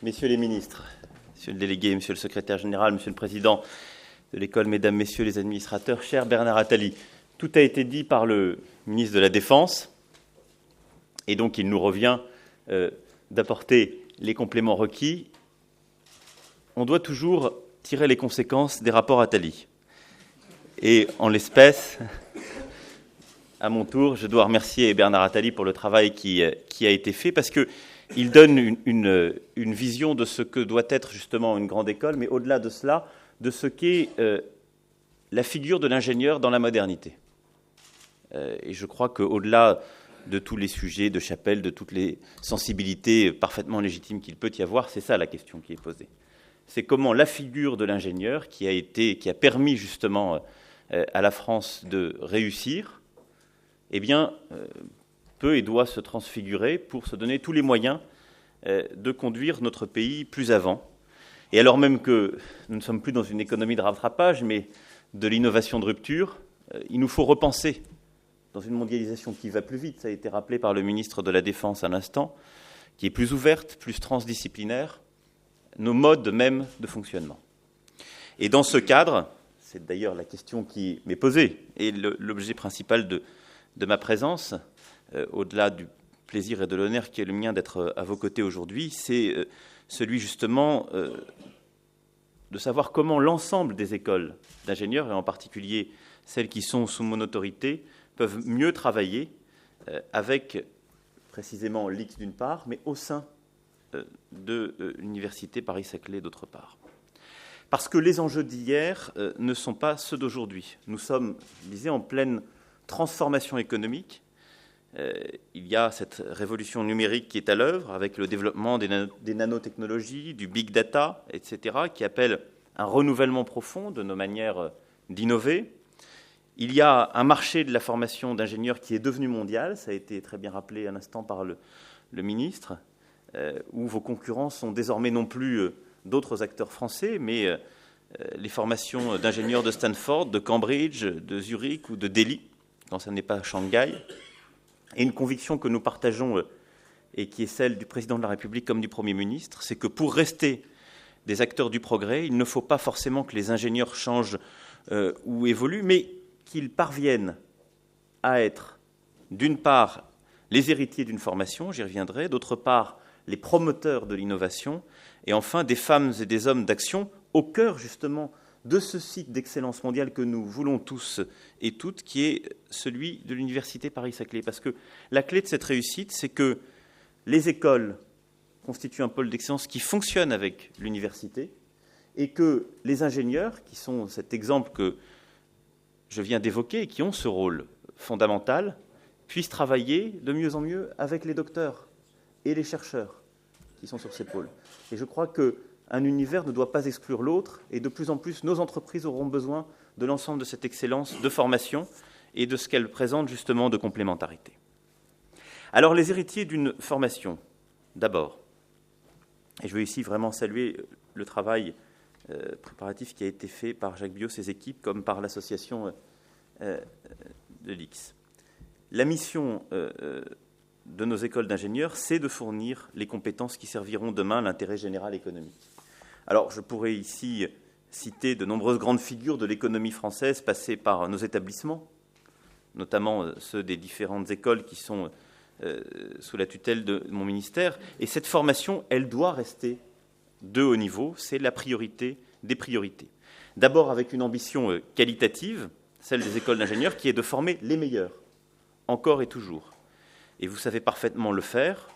Messieurs les ministres, Monsieur le délégué, Monsieur le secrétaire général, Monsieur le président de l'école, Mesdames, Messieurs les administrateurs, cher Bernard Attali, tout a été dit par le ministre de la Défense, et donc il nous revient d'apporter les compléments requis. On doit toujours tirer les conséquences des rapports Attali. Et en l'espèce, à mon tour, je dois remercier Bernard Attali pour le travail qui a été fait, parce qu'il donne une vision de ce que doit être justement une grande école, mais au-delà de cela, de ce qu'est la figure de l'ingénieur dans la modernité. Et je crois qu'au-delà de tous les sujets de chapelle, de toutes les sensibilités parfaitement légitimes qu'il peut y avoir, c'est ça la question qui est posée. C'est comment la figure de l'ingénieur qui a permis justement à la France de réussir, eh bien, peut et doit se transfigurer pour se donner tous les moyens de conduire notre pays plus avant. Et alors même que nous ne sommes plus dans une économie de rattrapage, mais de l'innovation de rupture, il nous faut repenser, dans une mondialisation qui va plus vite, ça a été rappelé par le ministre de la Défense à l'instant, qui est plus ouverte, plus transdisciplinaire, nos modes même de fonctionnement. Et dans ce cadre, c'est d'ailleurs la question qui m'est posée, et l'objet principal de ma présence, au-delà du plaisir et de l'honneur qui est le mien d'être à vos côtés aujourd'hui, c'est celui justement de savoir comment l'ensemble des écoles d'ingénieurs, et en particulier celles qui sont sous mon autorité, peuvent mieux travailler avec précisément l'IX d'une part, mais au sein de l'université Paris-Saclay d'autre part. Parce que les enjeux d'hier ne sont pas ceux d'aujourd'hui. Nous sommes, je disais, en pleine transformation économique. Il y a cette révolution numérique qui est à l'œuvre avec le développement des nanotechnologies, du big data, etc., qui appelle un renouvellement profond de nos manières d'innover. Il y a un marché de la formation d'ingénieurs qui est devenu mondial, ça a été très bien rappelé à l'instant par le ministre, où vos concurrents sont désormais non plus d'autres acteurs français, mais les formations d'ingénieurs de Stanford, de Cambridge, de Zurich ou de Delhi, quand ce n'est pas Shanghai. Et une conviction que nous partageons et qui est celle du président de la République comme du Premier ministre, c'est que pour rester des acteurs du progrès, il ne faut pas forcément que les ingénieurs changent ou évoluent, mais qu'ils parviennent à être, d'une part, les héritiers d'une formation, j'y reviendrai, d'autre part, les promoteurs de l'innovation, et enfin, des femmes et des hommes d'action au cœur, justement, de ce site d'excellence mondiale que nous voulons tous et toutes, qui est celui de l'université Paris-Saclay. Parce que la clé de cette réussite, c'est que les écoles constituent un pôle d'excellence qui fonctionne avec l'université et que les ingénieurs, qui sont cet exemple que je viens d'évoquer et qui ont ce rôle fondamental, puissent travailler de mieux en mieux avec les docteurs et les chercheurs qui sont sur ces pôles. Et je crois qu'un univers ne doit pas exclure l'autre, et de plus en plus, nos entreprises auront besoin de l'ensemble de cette excellence de formation et de ce qu'elle présente justement de complémentarité. Alors, les héritiers d'une formation, d'abord, et je veux ici vraiment saluer le travail préparatif qui a été fait par Jacques Biot, ses équipes, comme par l'association de l'IX. La mission de nos écoles d'ingénieurs, c'est de fournir les compétences qui serviront demain l'intérêt général économique. Alors, je pourrais ici citer de nombreuses grandes figures de l'économie française passées par nos établissements, notamment ceux des différentes écoles qui sont sous la tutelle de mon ministère. Et cette formation, elle doit rester de haut niveau, c'est la priorité des priorités. D'abord avec une ambition qualitative, celle des écoles d'ingénieurs, qui est de former les meilleurs, encore et toujours. Et vous savez parfaitement le faire.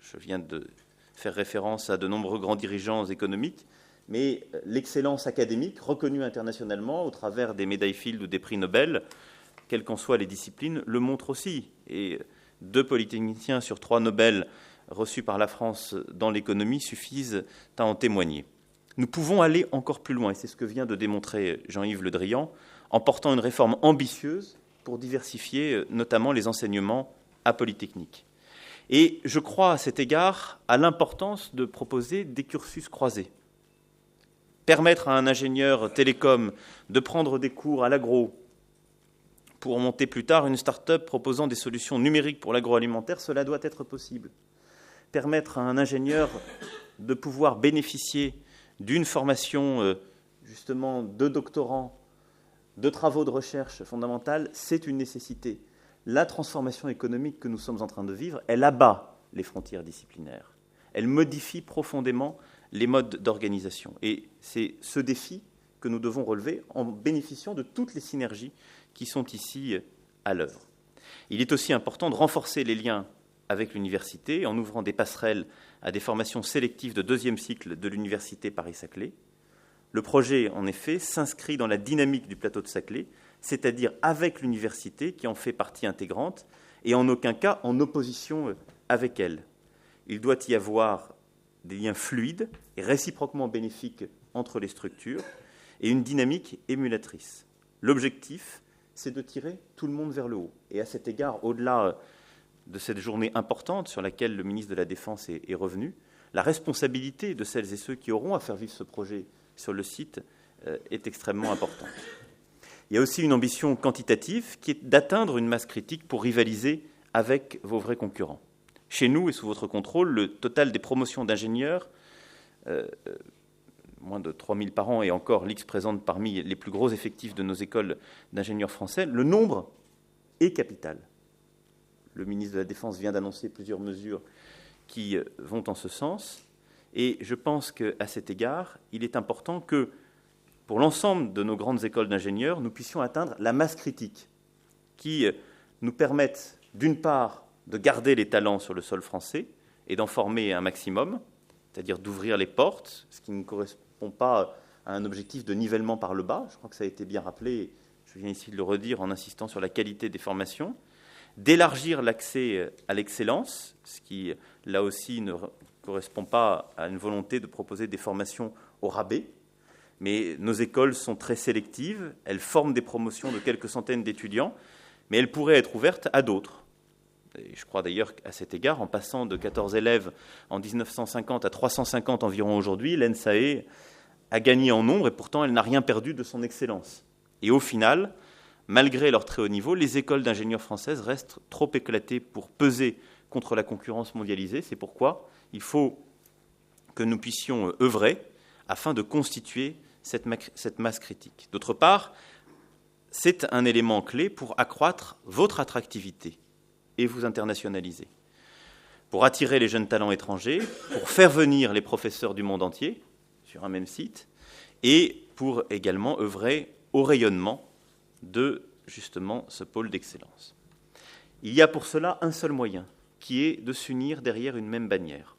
Je viens de faire référence à de nombreux grands dirigeants économiques, mais l'excellence académique, reconnue internationalement au travers des médailles Fields ou des prix Nobel, quelles qu'en soient les disciplines, le montre aussi. Et 2 polytechniciens sur 3 Nobel reçus par la France dans l'économie suffisent à en témoigner. Nous pouvons aller encore plus loin, et c'est ce que vient de démontrer Jean-Yves Le Drian, en portant une réforme ambitieuse pour diversifier notamment les enseignements à Polytechnique. Et je crois à cet égard à l'importance de proposer des cursus croisés. Permettre à un ingénieur télécom de prendre des cours à l'agro pour monter plus tard une start-up proposant des solutions numériques pour l'agroalimentaire, cela doit être possible. Permettre à un ingénieur de pouvoir bénéficier d'une formation justement de doctorants, de travaux de recherche fondamentale, c'est une nécessité. La transformation économique que nous sommes en train de vivre, elle abat les frontières disciplinaires. Elle modifie profondément les modes d'organisation. Et c'est ce défi que nous devons relever en bénéficiant de toutes les synergies qui sont ici à l'œuvre. Il est aussi important de renforcer les liens avec l'université en ouvrant des passerelles à des formations sélectives de deuxième cycle de l'université Paris-Saclay. Le projet, en effet, s'inscrit dans la dynamique du plateau de Saclay, c'est-à-dire avec l'université qui en fait partie intégrante et en aucun cas en opposition avec elle. Il doit y avoir des liens fluides et réciproquement bénéfiques entre les structures et une dynamique émulatrice. L'objectif, c'est de tirer tout le monde vers le haut. Et à cet égard, au-delà de cette journée importante sur laquelle le ministre de la Défense est revenu, la responsabilité de celles et ceux qui auront à faire vivre ce projet sur le site est extrêmement importante. Il y a aussi une ambition quantitative qui est d'atteindre une masse critique pour rivaliser avec vos vrais concurrents. Chez nous et sous votre contrôle, le total des promotions d'ingénieurs, moins de 3 000 par an, et encore l'X présente parmi les plus gros effectifs de nos écoles d'ingénieurs français, le nombre est capital. Le ministre de la Défense vient d'annoncer plusieurs mesures qui vont en ce sens. Et je pense qu'à cet égard, il est important que, pour l'ensemble de nos grandes écoles d'ingénieurs, nous puissions atteindre la masse critique qui nous permette, d'une part, de garder les talents sur le sol français et d'en former un maximum, c'est-à-dire d'ouvrir les portes, ce qui ne correspond pas à un objectif de nivellement par le bas. Je crois que ça a été bien rappelé, je viens ici de le redire en insistant sur la qualité des formations, d'élargir l'accès à l'excellence, ce qui, là aussi, ne correspond pas à une volonté de proposer des formations au rabais, mais nos écoles sont très sélectives, elles forment des promotions de quelques centaines d'étudiants, mais elles pourraient être ouvertes à d'autres. Et je crois d'ailleurs qu'à cet égard, en passant de 14 élèves en 1950 à 350 environ aujourd'hui, l'ENSAE a gagné en nombre et pourtant elle n'a rien perdu de son excellence. Et au final, malgré leur très haut niveau, les écoles d'ingénieurs françaises restent trop éclatées pour peser contre la concurrence mondialisée. C'est pourquoi il faut que nous puissions œuvrer afin de constituer cette masse critique. D'autre part, c'est un élément clé pour accroître votre attractivité et vous internationaliser, pour attirer les jeunes talents étrangers, pour faire venir les professeurs du monde entier sur un même site, et pour également œuvrer au rayonnement de, justement, ce pôle d'excellence. Il y a pour cela un seul moyen, qui est de s'unir derrière une même bannière.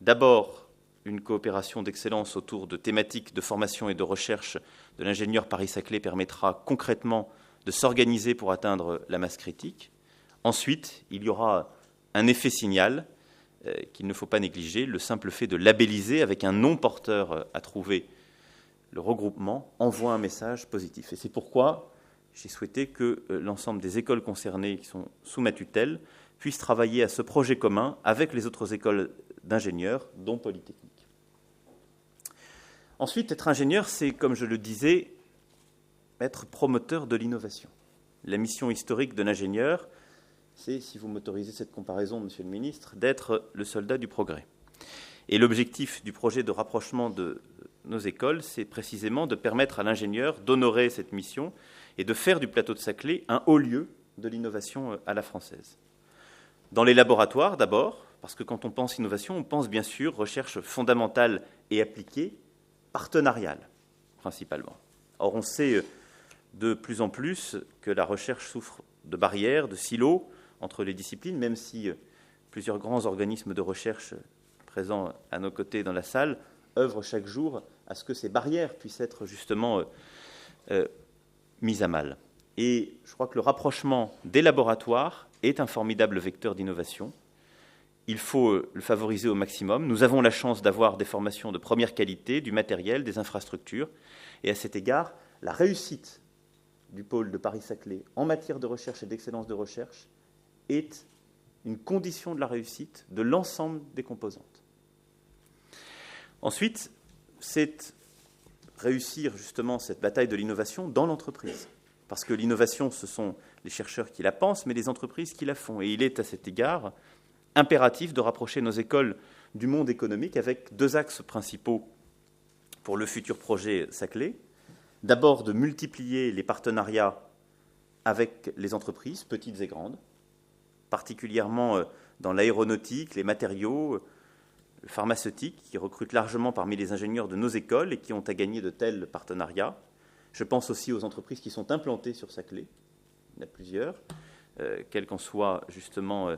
D'abord, une coopération d'excellence autour de thématiques de formation et de recherche de l'ingénieur Paris-Saclay permettra concrètement de s'organiser pour atteindre la masse critique. Ensuite, il y aura un effet signal qu'il ne faut pas négliger, le simple fait de labelliser avec un nom porteur à trouver le regroupement envoie un message positif. Et c'est pourquoi j'ai souhaité que l'ensemble des écoles concernées qui sont sous ma tutelle puissent travailler à ce projet commun avec les autres écoles d'ingénieurs, dont Polytechnique. Ensuite, être ingénieur, c'est, comme je le disais, être promoteur de l'innovation. La mission historique de l'ingénieur, c'est, si vous m'autorisez cette comparaison, Monsieur le Ministre, d'être le soldat du progrès. Et l'objectif du projet de rapprochement de nos écoles, c'est précisément de permettre à l'ingénieur d'honorer cette mission et de faire du plateau de Saclay un haut lieu de l'innovation à la française. Dans les laboratoires, d'abord, parce que quand on pense innovation, on pense bien sûr recherche fondamentale et appliquée, partenariale, principalement. Or, on sait de plus en plus que la recherche souffre de barrières, de silos entre les disciplines, même si plusieurs grands organismes de recherche présents à nos côtés dans la salle œuvrent chaque jour à ce que ces barrières puissent être justement mises à mal. Et je crois que le rapprochement des laboratoires est un formidable vecteur d'innovation. Il faut le favoriser au maximum. Nous avons la chance d'avoir des formations de première qualité, du matériel, des infrastructures. Et à cet égard, la réussite du pôle de Paris-Saclay en matière de recherche et d'excellence de recherche est une condition de la réussite de l'ensemble des composantes. Ensuite, c'est réussir justement cette bataille de l'innovation dans l'entreprise. Parce que l'innovation, ce sont les chercheurs qui la pensent, mais les entreprises qui la font. Et il est à cet égard impératif de rapprocher nos écoles du monde économique avec deux axes principaux pour le futur projet Saclay. D'abord, de multiplier les partenariats avec les entreprises, petites et grandes, particulièrement dans l'aéronautique, les matériaux, le pharmaceutique, qui recrutent largement parmi les ingénieurs de nos écoles et qui ont à gagner de tels partenariats. Je pense aussi aux entreprises qui sont implantées sur Saclay. Il y en a plusieurs, quels qu'en soient justement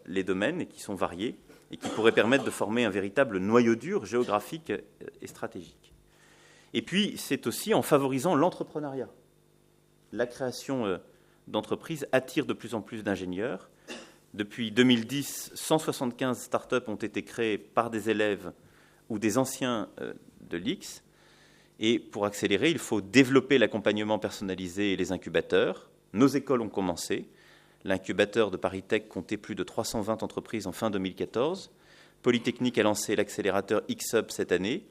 les domaines, et qui sont variés, et qui pourraient permettre de former un véritable noyau dur géographique et stratégique. Et puis, c'est aussi en favorisant l'entrepreneuriat. La création d'entreprises attire de plus en plus d'ingénieurs. Depuis 2010, 175 start-up ont été créées par des élèves ou des anciens de l'IX. Et pour accélérer, il faut développer l'accompagnement personnalisé et les incubateurs. Nos écoles ont commencé. L'incubateur de Paris Tech comptait plus de 320 entreprises en fin 2014. Polytechnique a lancé l'accélérateur X-Hub cette année.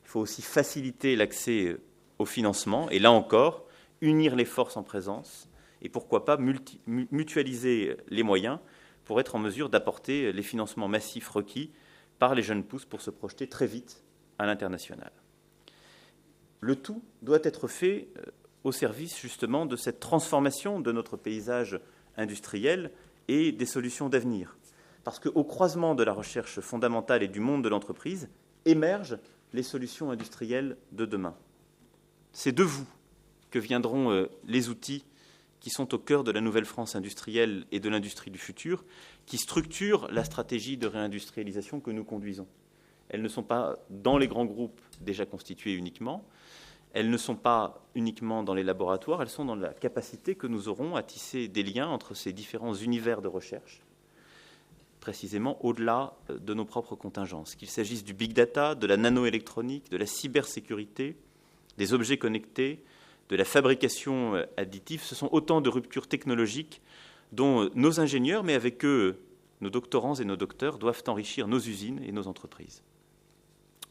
Il faut aussi faciliter l'accès au financement. Et là encore, unir les forces en présence et pourquoi pas mutualiser les moyens pour être en mesure d'apporter les financements massifs requis par les jeunes pousses pour se projeter très vite à l'international. Le tout doit être fait au service justement de cette transformation de notre paysage industriel et des solutions d'avenir. Parce qu'au croisement de la recherche fondamentale et du monde de l'entreprise émergent les solutions industrielles de demain. C'est de vous que viendront les outils qui sont au cœur de la nouvelle France industrielle et de l'industrie du futur, qui structurent la stratégie de réindustrialisation que nous conduisons. Elles ne sont pas dans les grands groupes déjà constitués uniquement, elles ne sont pas uniquement dans les laboratoires, elles sont dans la capacité que nous aurons à tisser des liens entre ces différents univers de recherche, précisément au-delà de nos propres contingences, qu'il s'agisse du big data, de la nanoélectronique, de la cybersécurité, des objets connectés, de la fabrication additive. Ce sont autant de ruptures technologiques dont nos ingénieurs, mais avec eux, nos doctorants et nos docteurs, doivent enrichir nos usines et nos entreprises.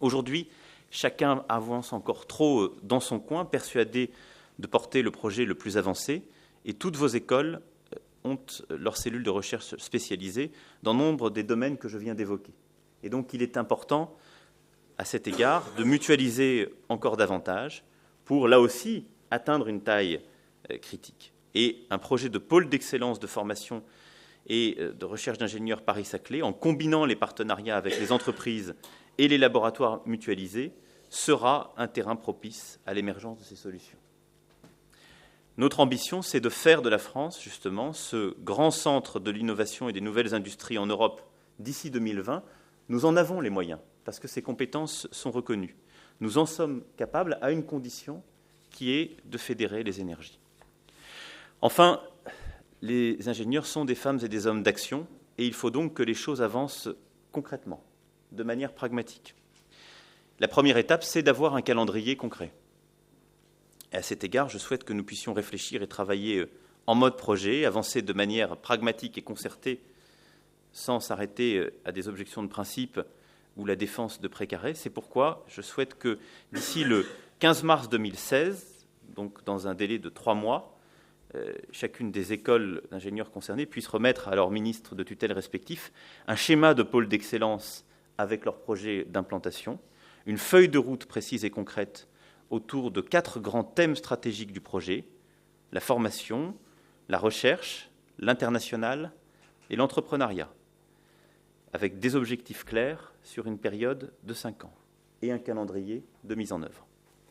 Aujourd'hui, chacun avance encore trop dans son coin, persuadé de porter le projet le plus avancé, et toutes vos écoles ont leurs cellules de recherche spécialisées dans nombre des domaines que je viens d'évoquer. Et donc, il est important, à cet égard, de mutualiser encore davantage pour, là aussi, atteindre une taille critique. Et un projet de pôle d'excellence de formation et de recherche d'ingénieurs Paris-Saclay, en combinant les partenariats avec les entreprises et les laboratoires mutualisés, sera un terrain propice à l'émergence de ces solutions. Notre ambition, c'est de faire de la France, justement, ce grand centre de l'innovation et des nouvelles industries en Europe d'ici 2020. Nous en avons les moyens, parce que ces compétences sont reconnues. Nous en sommes capables à une condition qui est de fédérer les énergies. Enfin, les ingénieurs sont des femmes et des hommes d'action, et il faut donc que les choses avancent concrètement, de manière pragmatique. La première étape, c'est d'avoir un calendrier concret. Et à cet égard, je souhaite que nous puissions réfléchir et travailler en mode projet, avancer de manière pragmatique et concertée, sans s'arrêter à des objections de principe ou la défense de précaré. C'est pourquoi je souhaite que, d'ici le 15 mars 2016, donc dans un délai de 3 mois, chacune des écoles d'ingénieurs concernées puisse remettre à leurs ministres de tutelle respectifs un schéma de pôle d'excellence avec leur projet d'implantation, une feuille de route précise et concrète autour de 4 grands thèmes stratégiques du projet: la formation, la recherche, l'international et l'entrepreneuriat, avec des objectifs clairs sur une période de 5 ans et un calendrier de mise en œuvre.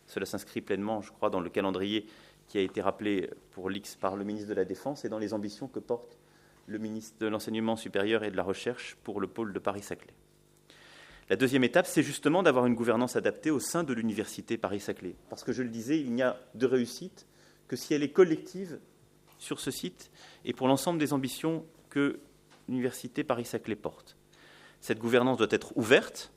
Cela s'inscrit pleinement, je crois, dans le calendrier qui a été rappelé pour l'X par le ministre de la Défense et dans les ambitions que porte le ministre de l'Enseignement supérieur et de la Recherche pour le pôle de Paris-Saclay. La deuxième étape, c'est justement d'avoir une gouvernance adaptée au sein de l'université Paris-Saclay. Parce que, je le disais, il n'y a de réussite que si elle est collective sur ce site et pour l'ensemble des ambitions que l'université Paris-Saclay porte. Cette gouvernance doit être ouverte,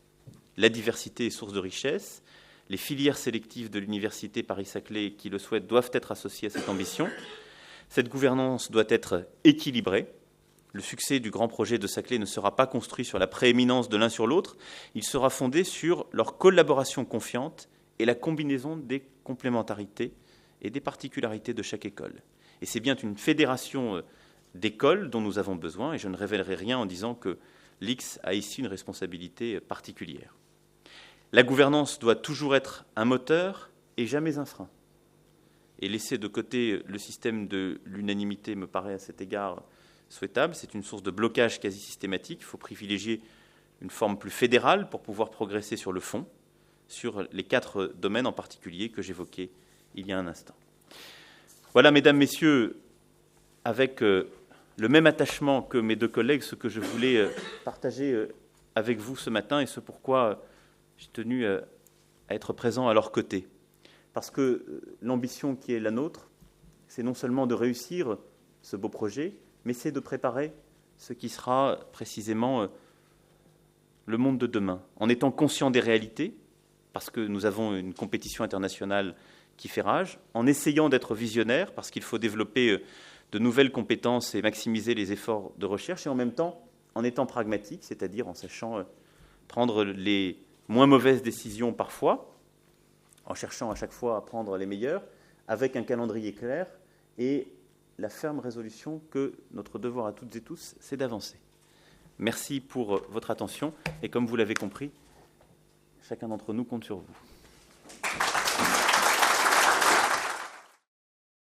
la diversité est source de richesse, les filières sélectives de l'université Paris-Saclay qui le souhaitent doivent être associées à cette ambition. Cette gouvernance doit être équilibrée. Le succès du grand projet de Saclay ne sera pas construit sur la prééminence de l'un sur l'autre, il sera fondé sur leur collaboration confiante et la combinaison des complémentarités et des particularités de chaque école. Et c'est bien une fédération d'écoles dont nous avons besoin, et je ne révélerai rien en disant que l'X a ici une responsabilité particulière. La gouvernance doit toujours être un moteur et jamais un frein. Et laisser de côté le système de l'unanimité me paraît à cet égard souhaitable. C'est une source de blocage quasi systématique. Il faut privilégier une forme plus fédérale pour pouvoir progresser sur le fond, sur les 4 domaines en particulier que j'évoquais il y a un instant. Voilà, mesdames, messieurs, avec le même attachement que mes 2 collègues, ce que je voulais partager avec vous ce matin et ce pourquoi j'ai tenu à être présent à leur côté. Parce que l'ambition qui est la nôtre, c'est non seulement de réussir ce beau projet, mais c'est de préparer ce qui sera précisément le monde de demain, en étant conscient des réalités, parce que nous avons une compétition internationale qui fait rage, en essayant d'être visionnaire, parce qu'il faut développer de nouvelles compétences et maximiser les efforts de recherche, et en même temps en étant pragmatique, c'est-à-dire en sachant prendre les moins mauvaises décisions parfois, en cherchant à chaque fois à prendre les meilleures, avec un calendrier clair et la ferme résolution que notre devoir à toutes et tous, c'est d'avancer. Merci pour votre attention et comme vous l'avez compris, chacun d'entre nous compte sur vous.